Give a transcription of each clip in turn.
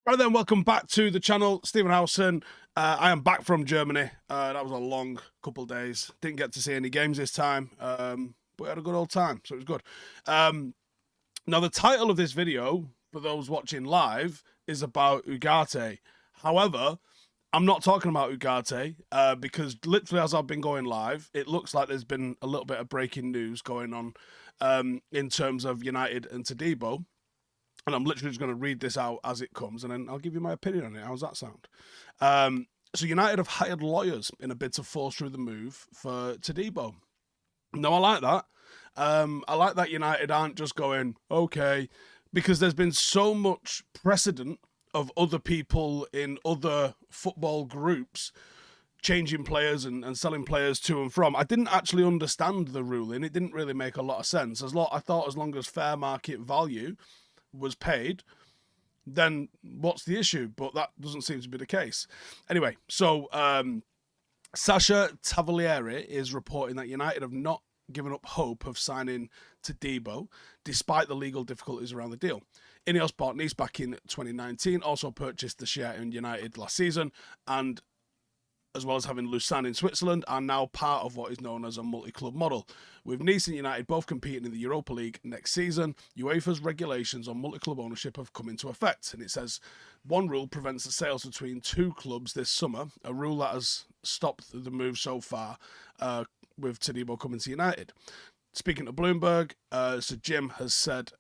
Right then, welcome back to the channel. Stephen Howson. I am back from Germany. That was a long couple of days. Didn't get to see any games this time, but we had a good old time, so it was good. Now, the title of this video, for those watching live, is about Ugarte. However, I'm not talking about Ugarte because literally as I've been going live, it looks like there's been a little bit of breaking news going on in terms of United and Todibo. And I'm literally just going to read this out as it comes, and then I'll give you my opinion on it. How's that sound? So United have hired lawyers in a bid to force through the move for Todibo. Now, I like that. I like that United aren't just going, okay, because there's been so much precedent of other people in other football groups changing players and selling players to and from. I didn't actually understand the ruling. It didn't really make a lot of sense. I thought as long as fair market value was paid, then what's the issue? But that doesn't seem to be the case. Anyway, so Sasha Tavalieri is reporting that United have not given up hope of signing Todibo, despite the legal difficulties around the deal. Ineos bought Nice back in 2019, also purchased the share in United last season, and as well as having Lausanne in Switzerland, are now part of what is known as a multi-club model. With Nice and United both competing in the Europa League next season, UEFA's regulations on multi-club ownership have come into effect, and it says one rule prevents the sales between two clubs this summer, a rule that has stopped the move so far with Todibo coming to United. Speaking to Bloomberg, so Jim has said,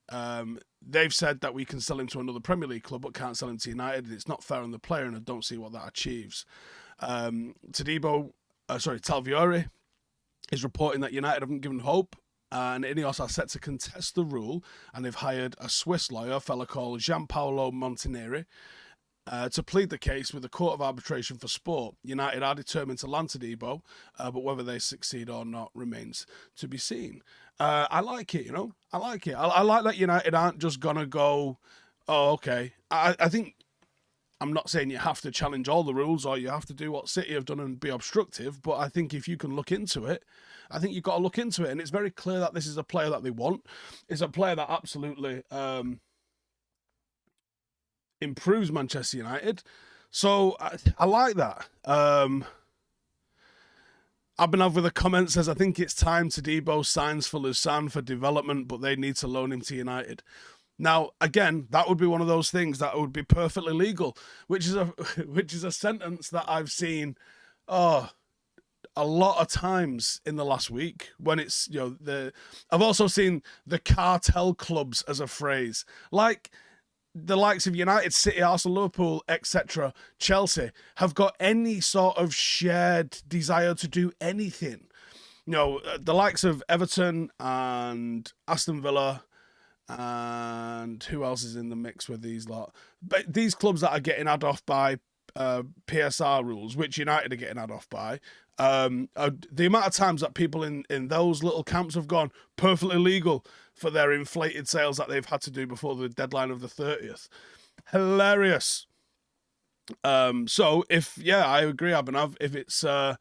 they've said that we can sell him to another Premier League club but can't sell him to United, and it's not fair on the player, and I don't see what that achieves. Talviori is reporting that United haven't given hope, and Ineos are set to contest the rule, and they've hired a Swiss lawyer, a fella called Gianpaolo Montanari, to plead the case with the Court of Arbitration for Sport. United are determined to land Todibo, but whether they succeed or not remains to be seen. I like it, I like it. I like that United aren't just going to go, oh, okay. I think, I'm not saying you have to challenge all the rules or you have to do what City have done and be obstructive, but I think if you can look into it, I think you've got to look into it. And it's very clear that this is a player that they want. It's a player that absolutely improves Manchester United. So I like that. I've been with a comment says, I think it's time Todibo signs for Lausanne for development, but they need to loan him to United. Now, again, that would be one of those things that would be perfectly legal, which is a sentence that I've seen a lot of times in the last week when it's, I've also seen the cartel clubs as a phrase, like the likes of United, City, Arsenal, Liverpool, etc., Chelsea have got any sort of shared desire to do anything. The likes of Everton and Aston Villa, and who else is in the mix with these lot? But these clubs that are getting had off by PSR rules, which United are getting had off by, the amount of times that people in those little camps have gone perfectly legal for their inflated sales that they've had to do before the deadline of the 30th. Hilarious. So I agree, Abhinav. If it's, I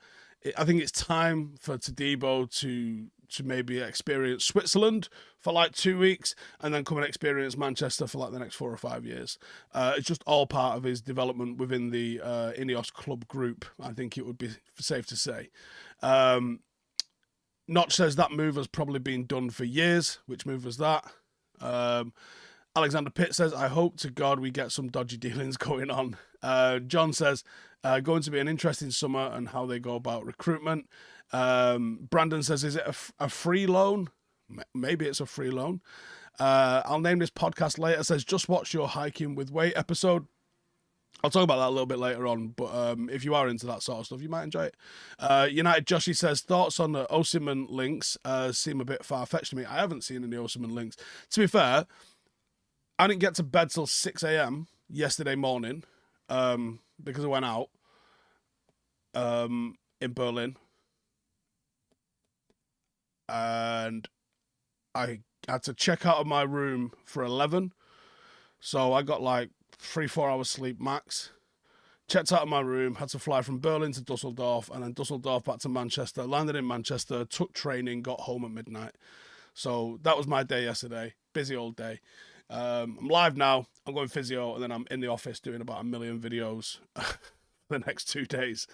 think it's time for Todibo to maybe experience Switzerland for like 2 weeks and then come and experience Manchester for like the next 4 or 5 years. It's just all part of his development within the Ineos club group, I think it would be safe to say. Notch says that move has probably been done for years. Which move was that? Alexander Pitt says, I hope to God we get some dodgy dealings going on. John says, going to be an interesting summer and how they go about recruitment. Brandon says, is it a free loan? Maybe it's a free loan. I'll name this podcast later. Says, just watch your hiking with weight episode. I'll talk about that a little bit later on, but if you are into that sort of stuff, you might enjoy it. United Joshy says, thoughts on the Osimhen links seem a bit far-fetched to me. I haven't seen any Osimhen links. To be fair, I didn't get to bed till 6 a.m. yesterday morning because I went out in Berlin. And I had to check out of my room for 11. So I got like 3-4 hours sleep max. checked out of my room, had to fly from Berlin to Dusseldorf, and then Dusseldorf back to Manchester, landed in Manchester, took training, got home at midnight. So that was my day yesterday. Busy old day. I'm live now. I'm going physio, and then I'm in the office doing about 1 million videos for the next 2 days.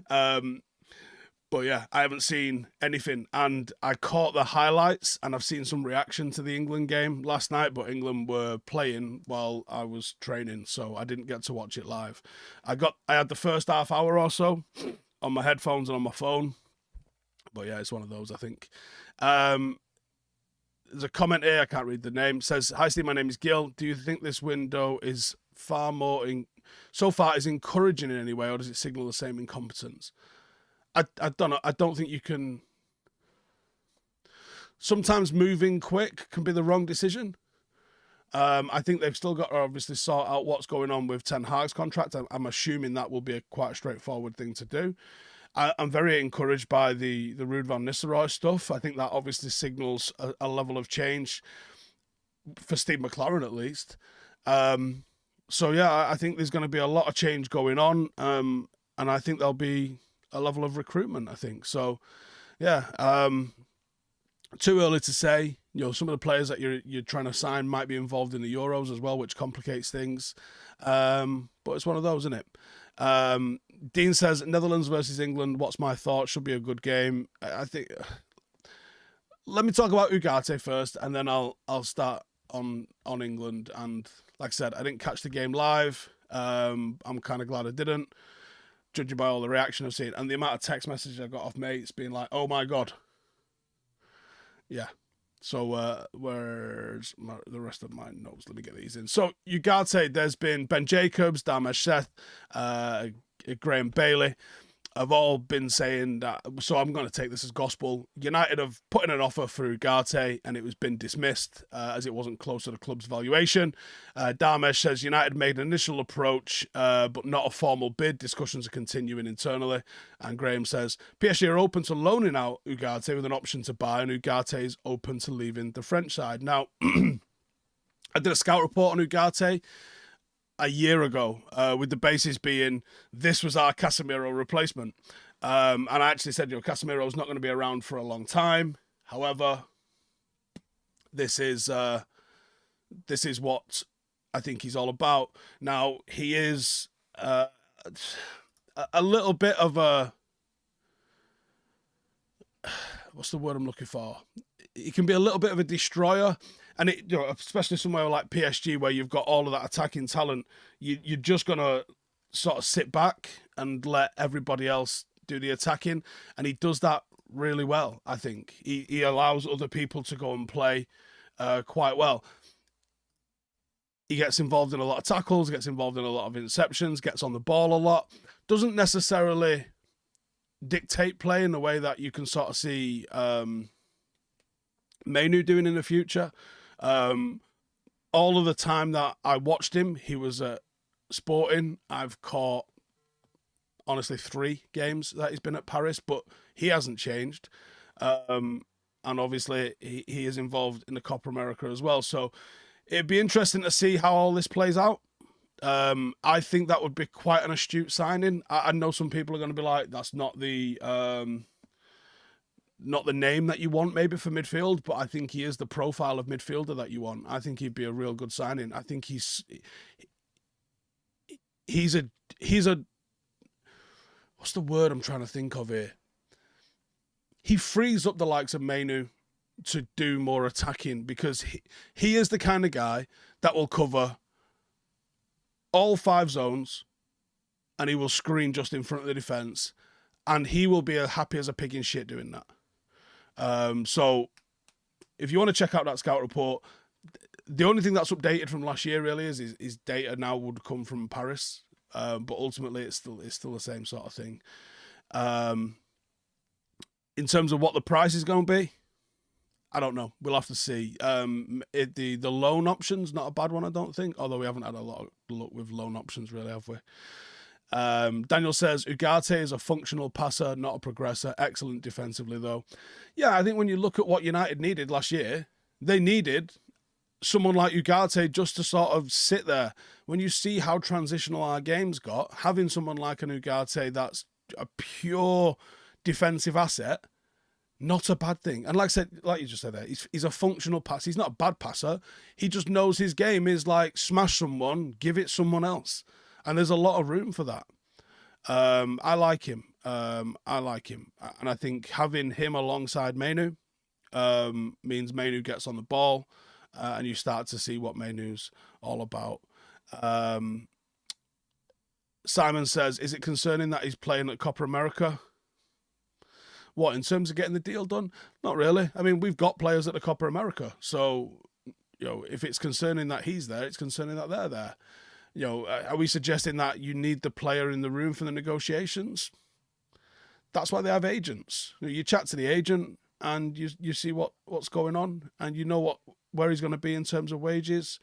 But yeah, I haven't seen anything, and I caught the highlights, and I've seen some reaction to the England game last night, but England were playing while I was training, so I didn't get to watch it live. I had the first half hour or so on my headphones and on my phone, but yeah, it's one of those, I think. There's a comment here, I can't read the name. It says, "Hi Steve, my name is Gil. Do you think this window is so far is encouraging in any way, or does it signal the same incompetence?" I don't know. I don't think you can. Sometimes moving quick can be the wrong decision. I think they've still got to obviously sort out what's going on with Ten Hag's contract. I'm assuming that will be quite a straightforward thing to do. I'm very encouraged by the Ruud van Nistelrooy stuff. I think that obviously signals a level of change for Steve McLaren at least. So yeah, I think there's going to be a lot of change going on, and I think there'll be a level of recruitment, I think. So yeah, too early to say. You know, some of the players that you're trying to sign might be involved in the Euros as well, which complicates things. But it's one of those, isn't it? Dean says, Netherlands versus England, what's my thought? Should be a good game. I think. Let me talk about Ugarte first, and then I'll start on England. And like I said, I didn't catch the game live. I'm kind of glad I didn't, judging by all the reaction I've seen and the amount of text messages I got off mates being like, "Oh my god." Yeah. So where's the rest of my notes? Let me get these in. So Ugarte, there's been Ben Jacobs, Damesh Seth, Graham Bailey, have all been saying that. So I'm going to take this as gospel. United have put in an offer for Ugarte, and it was been dismissed as it wasn't close to the club's valuation. Damesh says United made an initial approach, but not a formal bid. Discussions are continuing internally. And Graham says PSG are open to loaning out Ugarte with an option to buy, and Ugarte is open to leaving the French side. Now, I did a scout report on Ugarte a year ago, with the basis being this was our Casemiro replacement. And I actually said, Casemiro's not going to be around for a long time. However, this is what I think he's all about. Now, he is a little bit of a... What's the word I'm looking for? He can be a little bit of a destroyer. And especially somewhere like PSG where you've got all of that attacking talent, you're just going to sort of sit back and let everybody else do the attacking. And he does that really well, I think. He allows other people to go and play quite well. He gets involved in a lot of tackles, gets involved in a lot of interceptions, gets on the ball a lot. Doesn't necessarily dictate play in the way that you can sort of see Menu doing in the future. All of the time that I watched him, he was at Sporting. I've caught, honestly, 3 games that he's been at Paris, but he hasn't changed. And obviously, he is involved in the Copa America as well. So it'd be interesting to see how all this plays out. I think that would be quite an astute signing. I know some people are going to be like, that's not the name that you want maybe for midfield, but I think he is the profile of midfielder that you want. I think he'd be a real good signing. I think he's a what's the word I'm trying to think of here? He frees up the likes of Menu to do more attacking, because he is the kind of guy that will cover all 5 zones and he will screen just in front of the defence, and he will be as happy as a pig in shit doing that. So if you want to check out that scout report, the only thing that's updated from last year really is his data now would come from Paris, but ultimately it's still the same sort of thing. In terms of what the price is going to be, I don't know. We'll have to see. The loan option's not a bad one, I don't think, although we haven't had a lot of luck with loan options really, have we? Daniel says, Ugarte is a functional passer, not a progressor. Excellent defensively, though. Yeah, I think when you look at what United needed last year, they needed someone like Ugarte just to sort of sit there. When you see how transitional our games got, having someone like an Ugarte that's a pure defensive asset, not a bad thing. And like I said, like you just said there, he's a functional passer. He's not a bad passer. He just knows his game is like smash someone, give it someone else. And there's a lot of room for that. I like him. I like him. And I think having him alongside Menu means Menu gets on the ball and you start to see what Menu's all about. Simon says, is it concerning that he's playing at Copa America? What, in terms of getting the deal done? Not really. I mean, we've got players at the Copa America. So, you know, if it's concerning that he's there, it's concerning that they're there. You know, are we suggesting that you need the player in the room for the negotiations? That's why they have agents. You chat to the agent and you see what's going on and you know where he's going to be in terms of wages.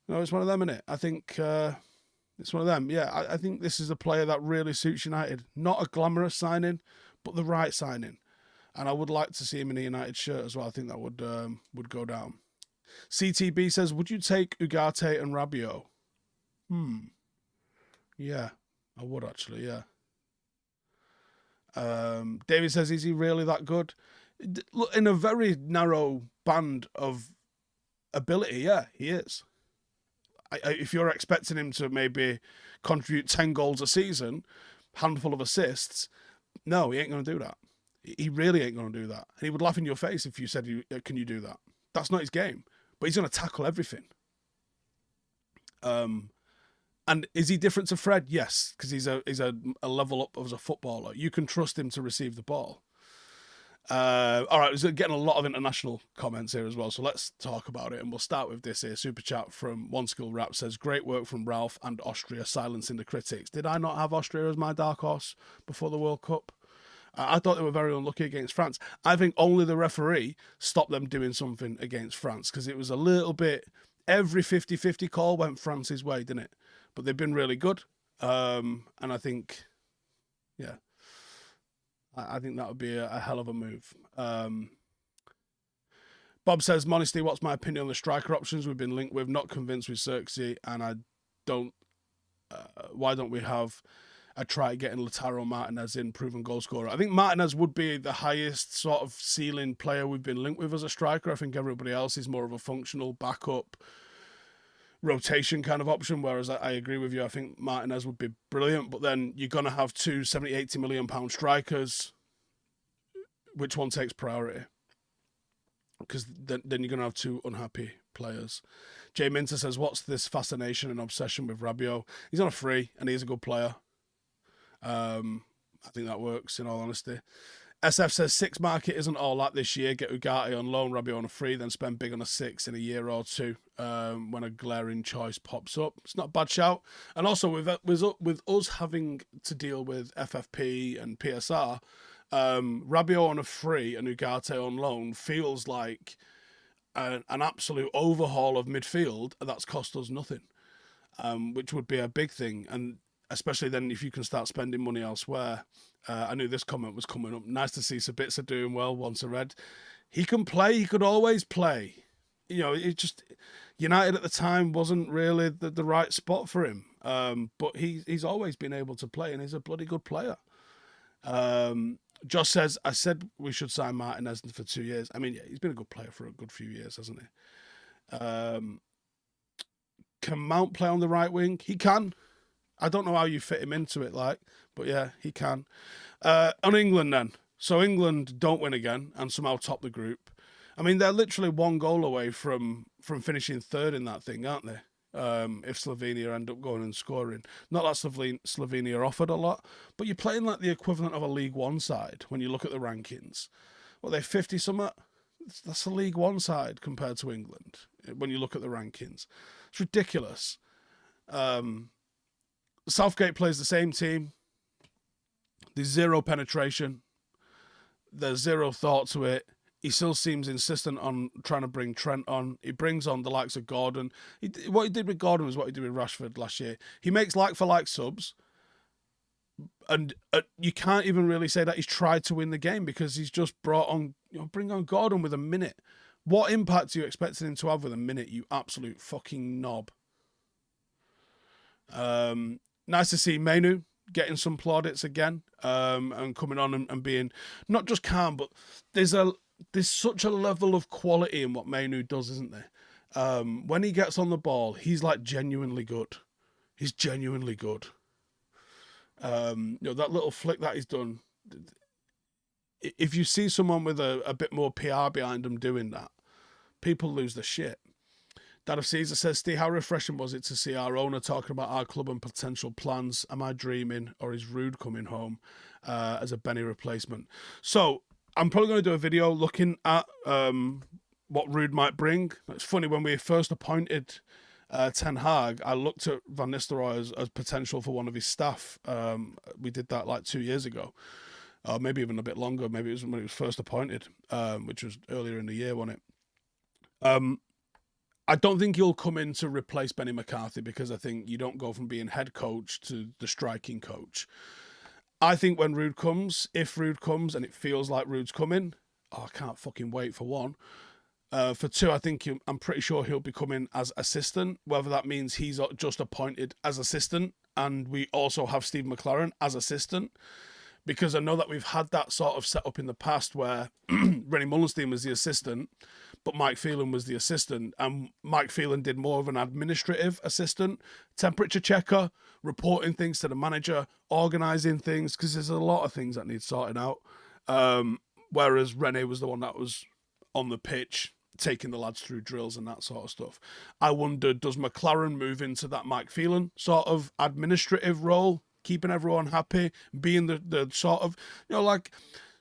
You know, it's one of them, isn't it? I think it's one of them. Yeah, I think this is a player that really suits United. Not a glamorous signing, but the right signing. And I would like to see him in a United shirt as well. I think that would go down. CTB says, would you take Ugarte and Rabiot? Yeah, I would actually, yeah. David says, is he really that good? Look, in a very narrow band of ability, yeah, he is. If you're expecting him to maybe contribute 10 goals a season, handful of assists, no, he ain't going to do that. He really ain't going to do that. And he would laugh in your face if you said, can you do that? That's not his game. But he's going to tackle everything. And is he different to Fred? Yes, because he's a level up as a footballer. You can trust him to receive the ball. All right, we're getting a lot of international comments here as well, so let's talk about it. And we'll start with this here. Super chat from One Skill Rap says, great work from Ralph and Austria silencing the critics. Did I not have Austria as my dark horse before the World Cup? I thought they were very unlucky against France. I think only the referee stopped them doing something against France because it was a little bit, every 50-50 call went France's way, didn't it? But they've been really good. And I think, yeah, I think that would be a hell of a move. Bob says, Modesty, what's my opinion on the striker options we've been linked with? Not convinced with Xerxes, and I don't, why don't we have a try getting Lautaro Martinez in, proven goal scorer? I think Martinez would be the highest sort of ceiling player we've been linked with as a striker. I think everybody else is more of a functional backup rotation kind of option, whereas I agree with you. I think Martinez would be brilliant, but then you're going to have two 70-80 million pound strikers. Which one takes priority? Because then you're going to have two unhappy players. Jay Minter says, what's this fascination and obsession with Rabiot? He's on a free and he's a good player. I think that works, in all honesty. SF says, 6 market isn't all that this year. Get Ugarte on loan, Rabiot on a free, then spend big on a 6 in a year or two when a glaring choice pops up. It's not a bad shout. And also with us having to deal with FFP and PSR, Rabiot on a free and Ugarte on loan feels like an absolute overhaul of midfield that's cost us nothing, which would be a big thing. And especially then if you can start spending money elsewhere. I knew this comment was coming up. Nice to see Sabitzer doing well once a red. He can play. He could always play. You know, it just, United at the time wasn't really the right spot for him. But he's always been able to play, and he's a bloody good player. Josh says, I said we should sign Martinez for 2 years. I mean, yeah, he's been a good player for a good few years, hasn't he? Can Mount play on the right wing? He can. I don't know how you fit him into it, but yeah, he can. On England then. So England don't win again and somehow top the group. I mean, they're literally 1 goal away from finishing 3rd in that thing, aren't they? If Slovenia end up going and scoring. Not that Slovenia offered a lot, but you're playing like the equivalent of a League One side when you look at the rankings. Well, they're 50-something. That's a League One side compared to England when you look at the rankings. It's ridiculous. Southgate plays the same team. There's 0 penetration. There's 0 thought to it. He still seems insistent on trying to bring Trent on. He brings on the likes of Gordon. What he did with Gordon was what he did with Rashford last year. He makes like-for-like subs, and you can't even really say that he's tried to win the game because he's just brought on, bring on Gordon with a minute. What impact are you expecting him to have with a minute, you absolute fucking knob? Nice to see Mainu getting some plaudits again, and coming on and being not just calm, but there's such a level of quality in what Mainu does, isn't there? When he gets on the ball, he's like genuinely good. He's genuinely good. That little flick that he's done. If you see someone with a bit more PR behind them doing that, people lose their shit. Dad of Caesar says, Steve, how refreshing was it to see our owner talking about our club and potential plans? Am I dreaming, or is Rude coming home as a Benny replacement? So I'm probably going to do a video looking at what Rude might bring. It's funny, when we first appointed Ten Hag, I looked at Van Nistelrooy as potential for one of his staff. We did that like 2 years ago. Maybe even a bit longer. Maybe it was when he was first appointed, which was earlier in the year, wasn't it? I don't think he'll come in to replace Benny McCarthy, because I think you don't go from being head coach to the striking coach. I think when Rude comes, if Rude comes and it feels like Rude's coming, I can't fucking wait for one. For two, I'm pretty sure he'll be coming as assistant, whether that means he's just appointed as assistant and we also have Steve McLaren as assistant. Because I know that we've had that sort of setup in the past where Rennie Mullenstein was the assistant, but Mike Phelan was the assistant. And Mike Phelan did more of an administrative assistant, temperature checker, reporting things to the manager, organising things, because there's a lot of things that need sorting out. Whereas Rennie was the one that was on the pitch, taking the lads through drills and that sort of stuff. I wonder, does McLaren move into that Mike Phelan sort of administrative role? Keeping everyone happy, being the sort of, like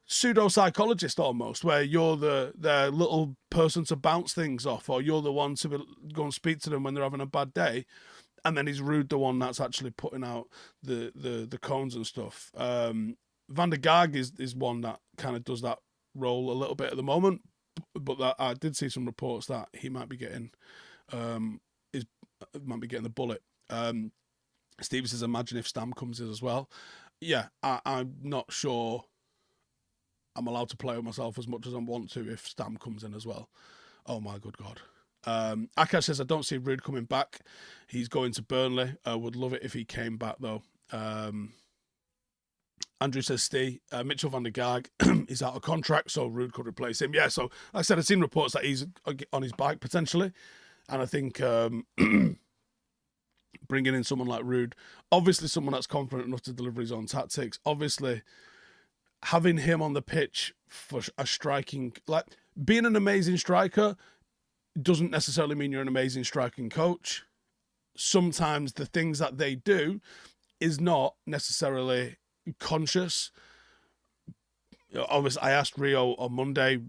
pseudo-psychologist almost, where you're the little person to bounce things off, or you're the one to go and speak to them when they're having a bad day, and then he's Rude the one that's actually putting out the cones and stuff. Van der Gaag is one that kind of does that role a little bit at the moment, but that I did see some reports that he might be getting the bullet. Steve says, imagine if Stam comes in as well. Yeah, I'm not sure I'm allowed to play with myself as much as I want to if Stam comes in as well. Oh my good God. Akash says, I don't see Rude coming back. He's going to Burnley. I would love it if he came back though. Andrew says, Steve, Mitchell van der Gaag is out of contract, so Rude could replace him. Yeah, so like I said, I've seen reports that he's on his bike potentially. And I think bringing in someone like Rude, obviously someone that's confident enough to deliver his own tactics, obviously having him on the pitch for a striking, like being an amazing striker doesn't necessarily mean you're an amazing striking coach. Sometimes the things that they do is not necessarily conscious. Obviously, I asked Rio on Monday,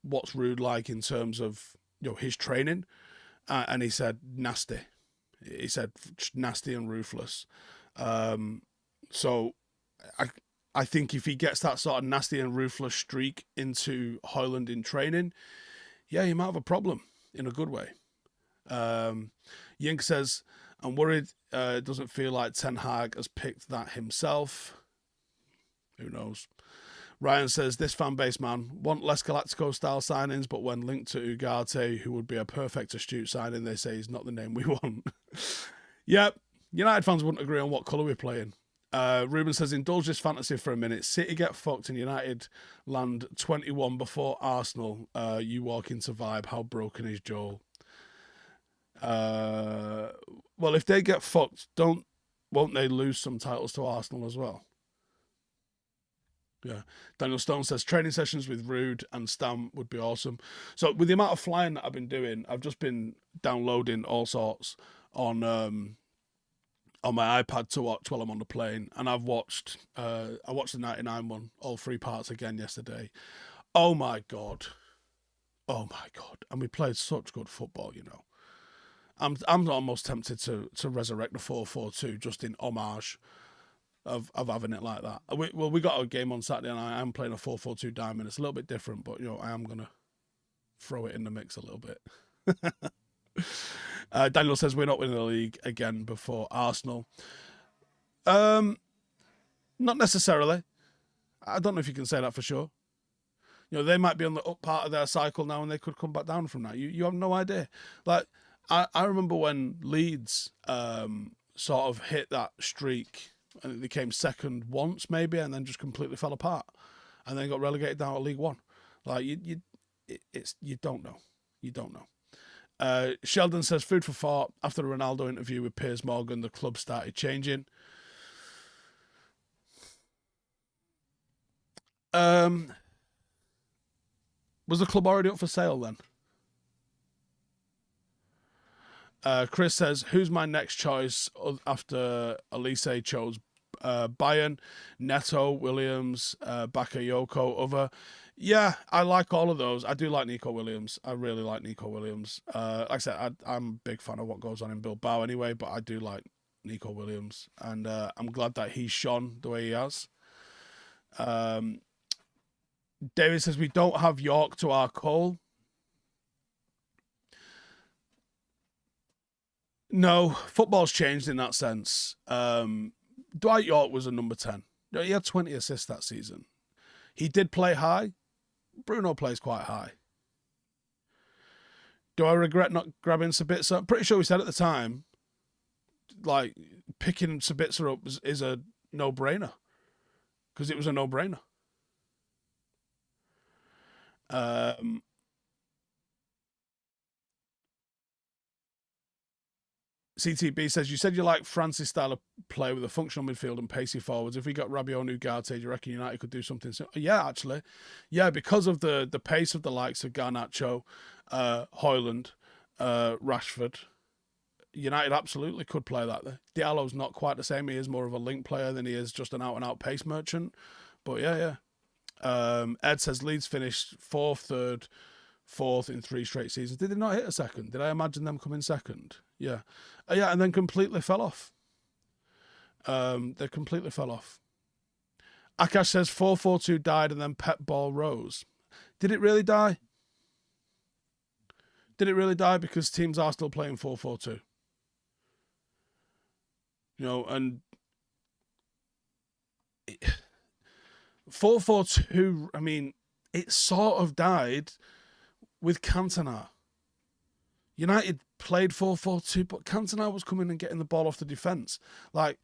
what's Rude like in terms of his training, and he said nasty. He said nasty and ruthless. So I think if he gets that sort of nasty and ruthless streak into Højlund in training, yeah, he might have a problem in a good way. Yink says, I'm worried it doesn't feel like Ten Hag has picked that himself. Who knows? Ryan says, this fan base, man, want less Galactico-style signings, but when linked to Ugarte, who would be a perfect astute signing, they say he's not the name we want. Yep, United fans wouldn't agree on what colour we're playing. Ruben says, indulge this fantasy for a minute. City get fucked and United land 21 before Arsenal. You walk into Vibe. How broken is Joel? Well, if they get fucked, won't they lose some titles to Arsenal as well? Yeah. Daniel Stone says, training sessions with Rude and Stam would be awesome. So with the amount of flying that I've been doing, I've just been downloading all sorts on my iPad to watch while I'm on the plane. And I watched the 99 one, all 3 parts again yesterday. Oh my God. Oh my God. And we played such good football, I'm almost tempted to resurrect the 4-4-2 just in homage of having it like that. We got a game on Saturday and I am playing a 4-4-2 diamond. It's a little bit different, but I am gonna throw it in the mix a little bit. Daniel says we're not winning the league again before Arsenal. Not necessarily. I don't know if you can say that for sure. You know, they might be on the up part of their cycle now and they could come back down from that. You have no idea. Like, I remember when Leeds sort of hit that streak and they came second once maybe and then just completely fell apart and then got relegated down to League One. Like, you don't know. You don't know. Sheldon says, food for thought. After the Ronaldo interview with Piers Morgan, the club started changing. Was the club already up for sale then? Chris says, who's my next choice after Elise chose Bayern, Neto, Williams, Bakayoko, other? Yeah, I like all of those. I do like Nico Williams. I really like Nico Williams. Like I said, I'm a big fan of what goes on in Bilbao anyway, but I do like Nico Williams. And I'm glad that he's shone the way he has. David says, we don't have York to our Cole. No, football's changed in that sense. Dwight York was a number 10. He had 20 assists that season. He did play high. Bruno plays quite high. Do I regret not grabbing Sabitzer? I'm pretty sure we said at the time, like, picking Sabitzer up is a no-brainer. Because it was a no-brainer. CTB says, you said you like Francis' style of play with a functional midfield and pacey forwards. If we got Rabiot and Ugarte, do you reckon United could do something? Yeah, actually. Yeah, because of the pace of the likes of Garnacho, Højlund, Rashford, United absolutely could play that. Diallo's not quite the same. He is more of a link player than he is just an out-and-out pace merchant. But yeah. Ed says Leeds finished fourth in 3 straight seasons. Did they not hit a second? Did I imagine them coming second? Yeah. Yeah, and then completely fell off. They completely fell off. Akash says 4-4-2 died and then Pep ball rose. Did it really die? Did it really die? Because teams are still playing 4-4-2. You know, and 4-4-2, I mean, it sort of died with Cantona. United played 4-4-2, but Cantona was coming and getting the ball off the defence. Like,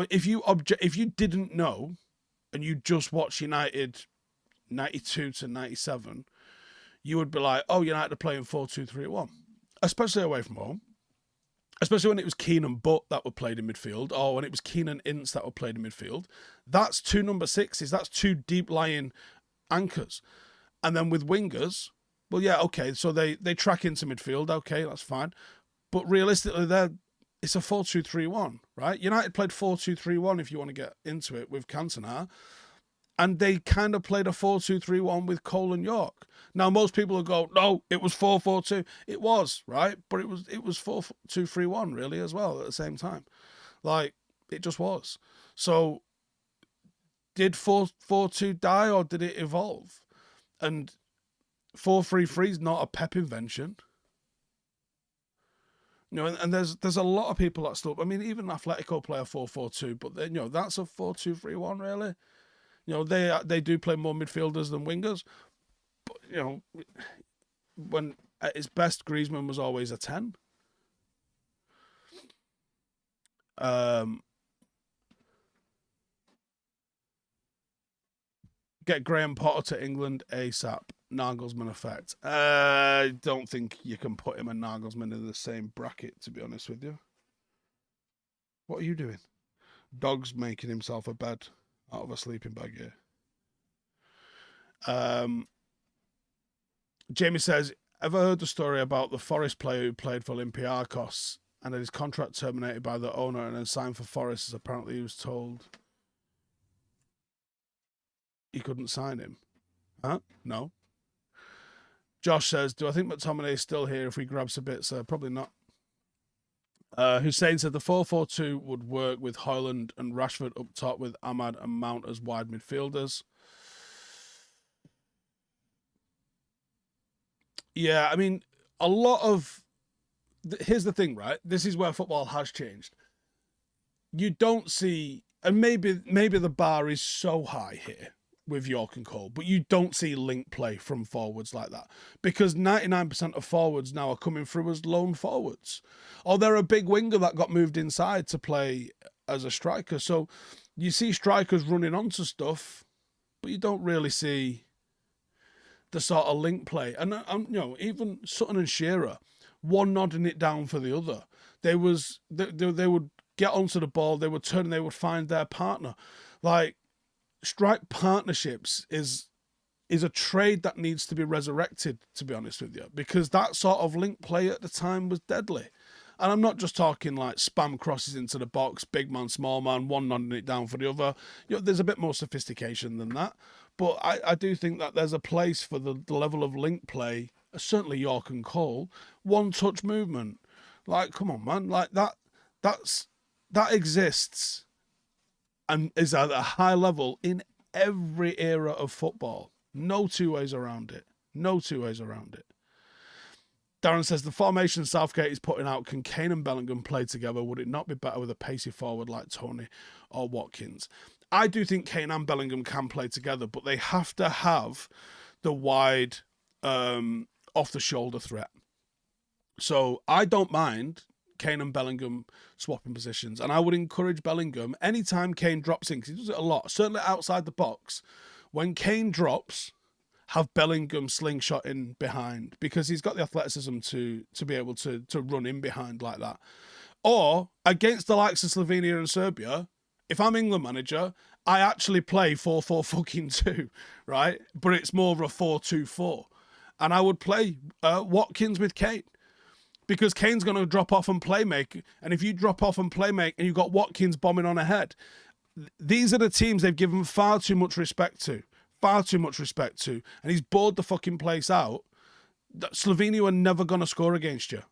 if you didn't know, and you just watched United 92 to 97, you would be like, oh, United are playing 4-2-3-1, especially away from home. Especially when it was Keane and Butt that were played in midfield, or when it was Keane and Ince that were played in midfield. That's 2 number 6s. That's 2 deep-lying anchors. And then with wingers, well, yeah, okay, so they track into midfield. Okay, that's fine. But realistically, it's a 4-2-3-1, right? United played 4-2-3-1, if you want to get into it, with Cantona. And they kind of played a 4-2-3-1 with Cole and York. Now, most people will go, no, it was 4-4-2. It was, right? But it was 4-2-3-1, really, as well, at the same time. Like, it just was. So, did 4-4-2 die, or did it evolve? And 4-3-3 is not a Pep invention. You know, and there's a lot of people that still, I mean, even Atletico play a 4-4-2, but then, you know, that's a 4-2-3-1, really. You know, they do play more midfielders than wingers. But, you know, when at his best, Griezmann was always a 10. Get Graham Potter to England ASAP. Nagelsmann effect. I don't think you can put him and Nagelsmann in the same bracket, to be honest with you. What are you doing? Dog's making himself a bed out of a sleeping bag here. Jamie says, ever heard the story about the Forest player who played for Olympiacos and had his contract terminated by the owner and then signed for Forest, as apparently he was told he couldn't sign him? Huh? No. Josh says, do I think McTominay is still here if we grab Sabitzer? Probably not. Hussein said the 4-4-2 would work with Højlund and Rashford up top with Ahmad and Mount as wide midfielders. Yeah, I mean, a lot of... Here's the thing, right? This is where football has changed. You don't see... And maybe the bar is so high here. with York and Cole, but you don't see link play from forwards like that because 99% of forwards now are coming through as lone forwards, or they're a big winger that got moved inside to play as a striker. So you see strikers running onto stuff, but you don't really see the sort of link play. And you know, even Sutton and Shearer, one nodding it down for the other. They would get onto the ball, they would turn, and they would find their partner. Like, strike partnerships is a trade that needs to be resurrected, to be honest with you, because that sort of link play at the time was deadly. And I'm not just talking like spam crosses into the box, big man, small man, one nodding it down for the other. You know, there's a bit more sophistication than that. But I do think that there's a place for the level of link play, certainly York and Cole, one-touch movement. Like, come on, man. Like, that exists and is at a high level in every era of football. No two ways around it. No two ways around it. Darren says, the formation Southgate is putting out, can Kane and Bellingham play together? Would it not be better with a pacey forward like Tony or Watkins? I do think Kane and Bellingham can play together, but they have to have the wide, off-the-shoulder threat. So I don't mind Kane and Bellingham swapping positions, and I would encourage Bellingham, anytime Kane drops in, because he does it a lot, certainly outside the box, when Kane drops, have Bellingham slingshot in behind, because he's got the athleticism to be able to run in behind like that. Or against the likes of Slovenia and Serbia, if I'm England manager, I actually play 4-4-2, right? But it's more of a 4-2-4. And I would play Watkins with Kane, because Kane's going to drop off and play make. And if you drop off and play make and you've got Watkins bombing on ahead, these are the teams they've given far too much respect to. Far too much respect to. And he's bored the fucking place out. Slovenia are never going to score against you.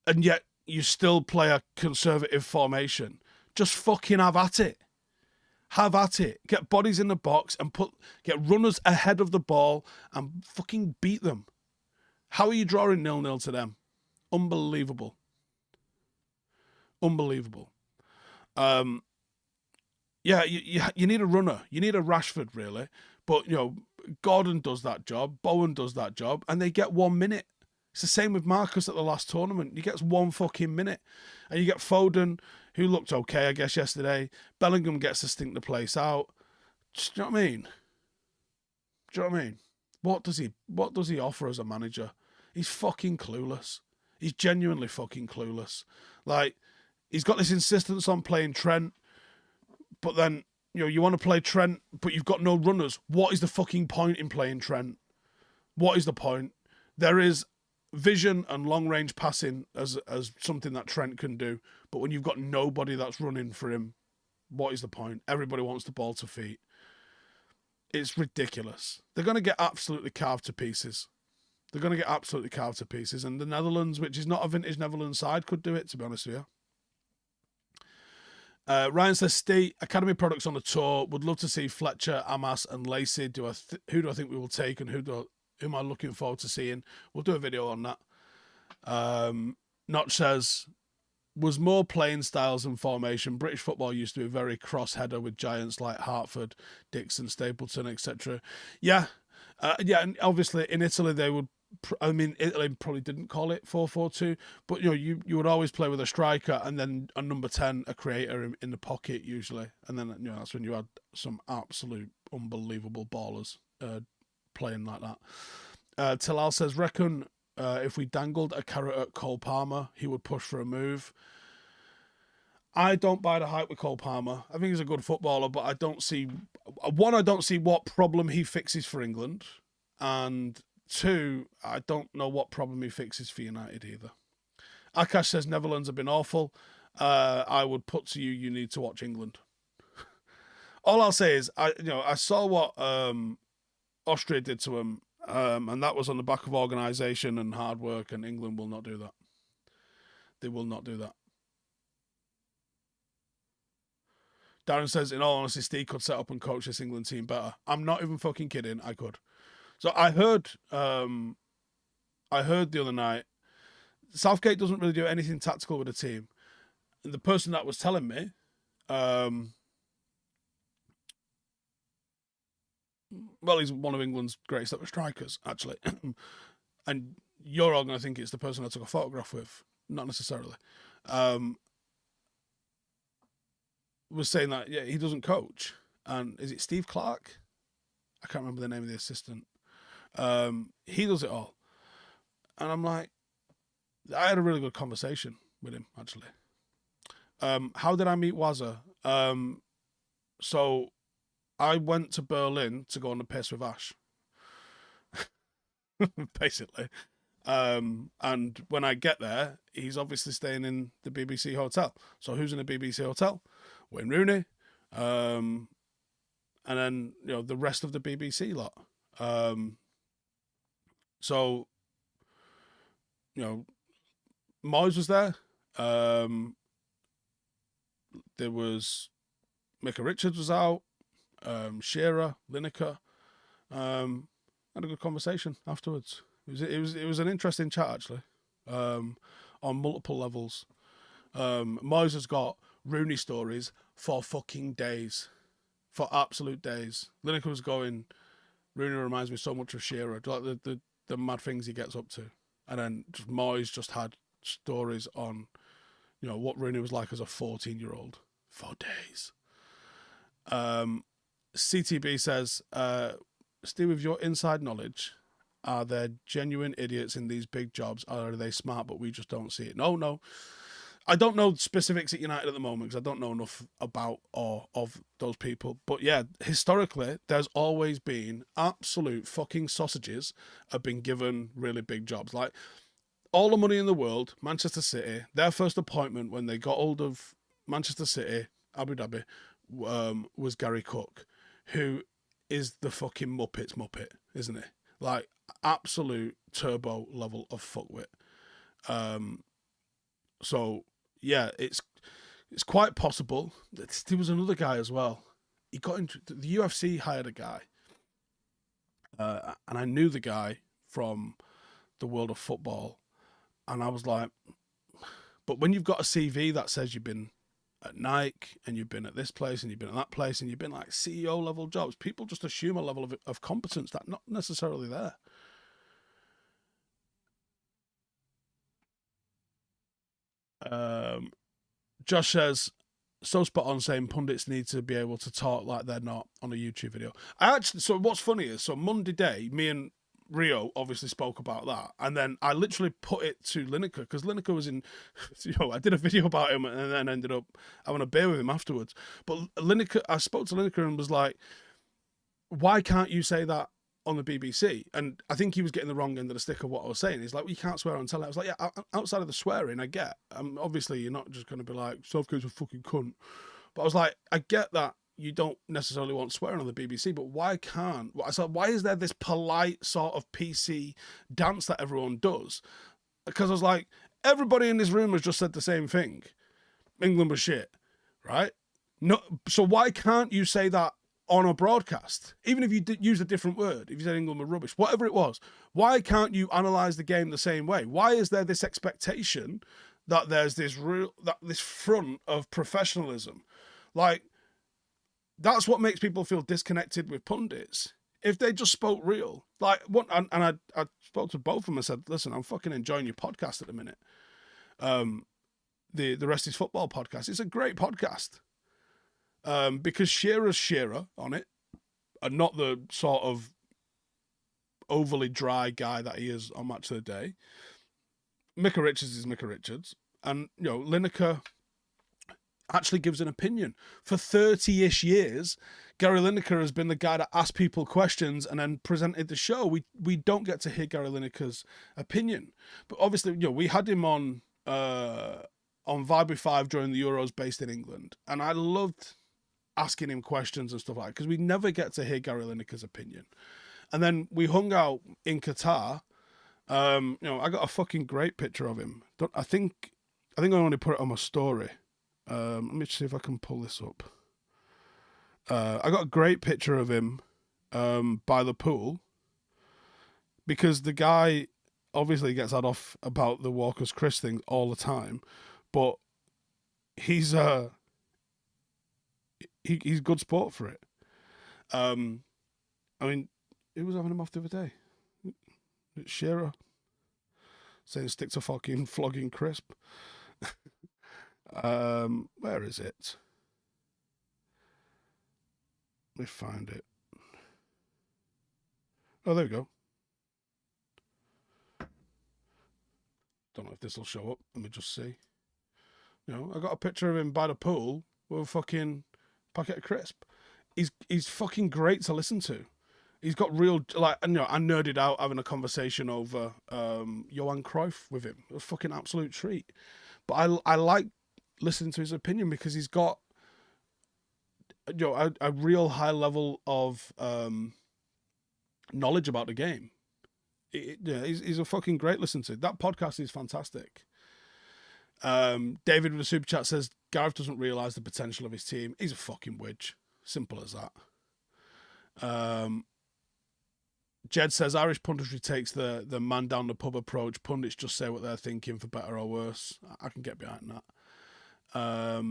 And yet you still play a conservative formation. Just fucking have at it. Have at it. Get bodies in the box and get runners ahead of the ball and fucking beat them. How are you drawing 0-0 to them? Unbelievable. Unbelievable. Yeah, you need a runner. You need a Rashford, really. But, you know, Gordon does that job. Bowen does that job. And they get 1 minute. It's the same with Marcus at the last tournament. He gets 1 fucking minute. And you get Foden, who looked okay, I guess, yesterday. Bellingham gets to stink the place out. Do you know what I mean? Do you know what I mean? What does he offer as a manager? He's fucking clueless. He's genuinely fucking clueless. Like, he's got this insistence on playing Trent, but then, you know, you want to play Trent, but you've got no runners. What is the fucking point in playing Trent? What is the point? There is vision and long-range passing as something that Trent can do, but when you've got nobody that's running for him, what is the point? Everybody wants the ball to feet. It's ridiculous. They're going to get absolutely carved to pieces. They're going to get absolutely carved to pieces, and the Netherlands, which is not a vintage Netherlands side, could do it, to be honest with you. Ryan says, Steve, Academy products on the tour. Would love to see Fletcher, Amas, and Lacey. Who do I think we will take, and who am I looking forward to seeing? We'll do a video on that. Notch says, was more playing styles and formation. British football used to be very cross-header with giants like Hartford, Dixon, Stapleton, etc. Yeah, and obviously in Italy they would. I mean, Italy probably didn't call it 4-4-2, but you know, you would always play with a striker and then a number 10, a creator in the pocket usually, and then, you know, that's when you had some absolute unbelievable ballers playing like that. Talal says, reckon if we dangled a carrot at Cole Palmer, he would push for a move. I don't buy the hype with Cole Palmer. I think he's a good footballer, but I don't see what problem he fixes for England, and 2, I don't know what problem he fixes for United either. Akash says Netherlands have been awful. I would put to you, you need to watch England. All I'll say is, I saw what Austria did to him, and that was on the back of organisation and hard work, and England will not do that. They will not do that. Darren says, in all honesty, Steve could set up and coach this England team better. I'm not even fucking kidding. I could. So I heard the other night, Southgate doesn't really do anything tactical with the team. And the person that was telling me, well, he's one of England's greatest ever strikers, actually. And you're all going to think it's the person I took a photograph with. Not necessarily. Was saying that, yeah, he doesn't coach. And is it Steve Clark? I can't remember the name of the assistant. He does it all. And I'm like, I had a really good conversation with him, actually. How did I meet Wazza? So I went to Berlin to go on the piss with Ash, basically. And when I get there, he's obviously staying in the BBC hotel. So who's in the BBC hotel? Wayne Rooney, and then the rest of the BBC lot. So Moyes was there. There was Micah Richards was out. Shearer, Lineker. Had a good conversation afterwards. It was an interesting chat, actually, on multiple levels. Moyes has got Rooney stories for fucking days, for absolute days. Lineker was going, Rooney reminds me so much of Shearer, like the mad things he gets up to, and then Moyes just had stories on, what Rooney was like as a 14-year-old for days. CTB says, Steve, with your inside knowledge, are there genuine idiots in these big jobs, or are they smart but we just don't see it? No. I don't know specifics at United at the moment because I don't know enough about or of those people. But yeah, historically, there's always been absolute fucking sausages have been given really big jobs. Like, all the money in the world, Manchester City, their first appointment when they got hold of Manchester City, Abu Dhabi, was Gary Cook, who is the fucking Muppet, isn't he? Like, absolute turbo level of fuckwit. So yeah, it's quite possible. There was another guy as well. He got into the UFC, hired a guy, and I knew the guy from the world of football, and I was like, but when you've got a CV that says you've been at Nike and you've been at this place and you've been at that place and you've been like CEO level jobs, people just assume a level of competence that's not necessarily there. Josh says, so spot on, saying pundits need to be able to talk like they're not on a YouTube video. So what's funny is, so Monday day, me and Rio obviously spoke about that, and then I literally put it to Lineker, because Lineker was in, I did a video about him and then ended up having a beer with him afterwards. But I spoke to Lineker and was like, why can't you say that on the BBC? And I think he was getting the wrong end of the stick of what I was saying. He's like, well, you can't swear on telly. I was like, yeah, outside of the swearing, I get. Obviously, you're not just going to be like, Southgate's a fucking cunt. But I was like, I get that you don't necessarily want swearing on the BBC, but why can't? I said, why is there this polite sort of PC dance that everyone does? Because I was like, everybody in this room has just said the same thing. England was shit, right? No, so why can't you say that on a broadcast, even if you use a different word? If you said England were rubbish, whatever it was, why can't you analyse the game the same way? Why is there this expectation that there's this this front of professionalism? Like, that's what makes people feel disconnected with pundits. If they just spoke real, like what, and I spoke to both of them and said, listen, I'm fucking enjoying your podcast at the minute. The Rest is Football podcast. It's a great podcast. Because Shearer's Shearer on it, and not the sort of overly dry guy that he is on Match of the Day. Micah Richards is Micah Richards, and Lineker actually gives an opinion. For 30-ish years, Gary Lineker has been the guy that asked people questions and then presented the show. We don't get to hear Gary Lineker's opinion, but obviously, we had him on Vibe with 5 during the Euros based in England, and I loved asking him questions and stuff like that, because we never get to hear Gary Lineker's opinion. And then we hung out in Qatar. I got a fucking great picture of him. I think I only put it on my story. Let me see if I can pull this up. I got a great picture of him by the pool, because the guy obviously gets that off about the Walker's Chris thing all the time, but he's good sport for it. And I mean, who was having him off the other day? It's Shearer saying stick to fucking flogging crisp. Where is it? Let me find it. Oh, there we go. Don't know if this will show up. Let me just see. You know, I got a picture of him by the pool with a fucking packet of crisp. He's fucking great to listen to. He's got real, like, you know, I nerded out having a conversation over Johan Cruyff with him. It was a fucking absolute treat. But I like listening to his opinion because he's got, you know, a real high level of knowledge about the game. Yeah, he's a fucking great listen to. That podcast is fantastic. David with a super chat says Gareth doesn't realise the potential of his team. He's a fucking widge. Simple as that. Jed says Irish punditry takes the man down the pub approach. Pundits just say what they're thinking for better or worse. I can get behind that.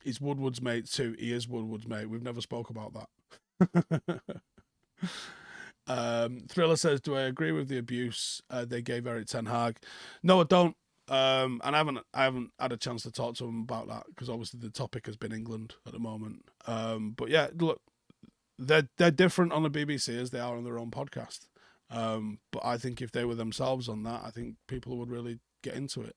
He's Woodward's mate too. He is Woodward's mate. We've never spoke about that. Thriller says, do I agree with the abuse they gave Erik Ten Hag? No, I don't. And I haven't had a chance to talk to him about that because obviously the topic has been England at the moment. But yeah, look, they're different on the BBC as they are on their own podcast. But I think if they were themselves on that, I think people would really get into it.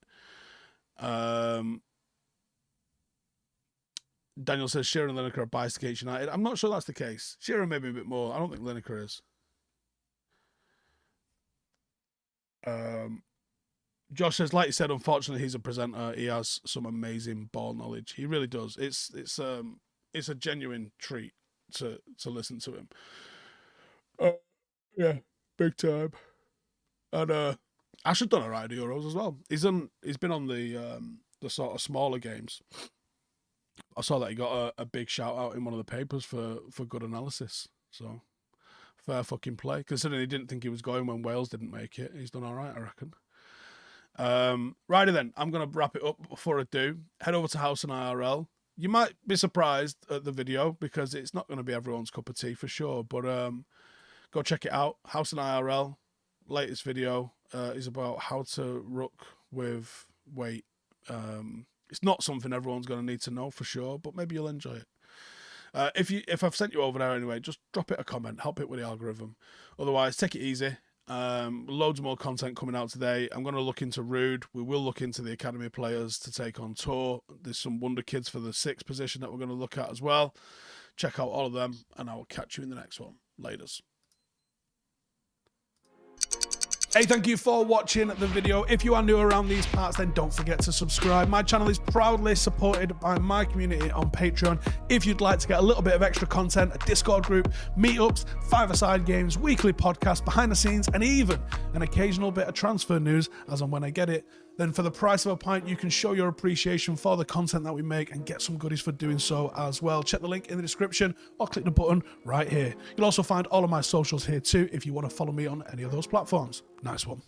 Daniel says Shearer and Lineker are biased against United. I'm not sure that's the case. Shearer maybe a bit more. I don't think Lineker is. Josh says, like you said, unfortunately he's a presenter. He has some amazing ball knowledge. He really does. It's a genuine treat to listen to him. Yeah, big time. And Ash has done alright at the Euros as well. He's been on the sort of smaller games. I saw that he got a big shout out in one of the papers for good analysis. So fair fucking play. Considering he didn't think he was going when Wales didn't make it, he's done alright, I reckon. Righty then, I'm going to wrap it up. Before I do, head over to Howson IRL. You might be surprised at the video because it's not going to be everyone's cup of tea for sure, but go check it out. Howson IRL, latest video is about how to ruck with weight. It's not something everyone's going to need to know for sure, but maybe you'll enjoy it. If I've sent you over there anyway, just drop it a comment, help it with the algorithm. Otherwise, take it easy. Loads more content coming out today. I'm going to look into Rude. We will look into the academy players to take on tour. There's some wonder kids for the 6th position that we're going to look at as well. Check out all of them, and I will catch you in the next one. Laters. Hey, thank you for watching the video. If you are new around these parts, then don't forget to subscribe. My channel is proudly supported by my community on Patreon. If you'd like to get a little bit of extra content, a Discord group, meetups, 5-a-side games, weekly podcasts, behind the scenes, and even an occasional bit of transfer news as and when I get it, then for the price of a pint, you can show your appreciation for the content that we make and get some goodies for doing so as well. Check the link in the description or click the button right here. You'll also find all of my socials here too if you want to follow me on any of those platforms. Nice one.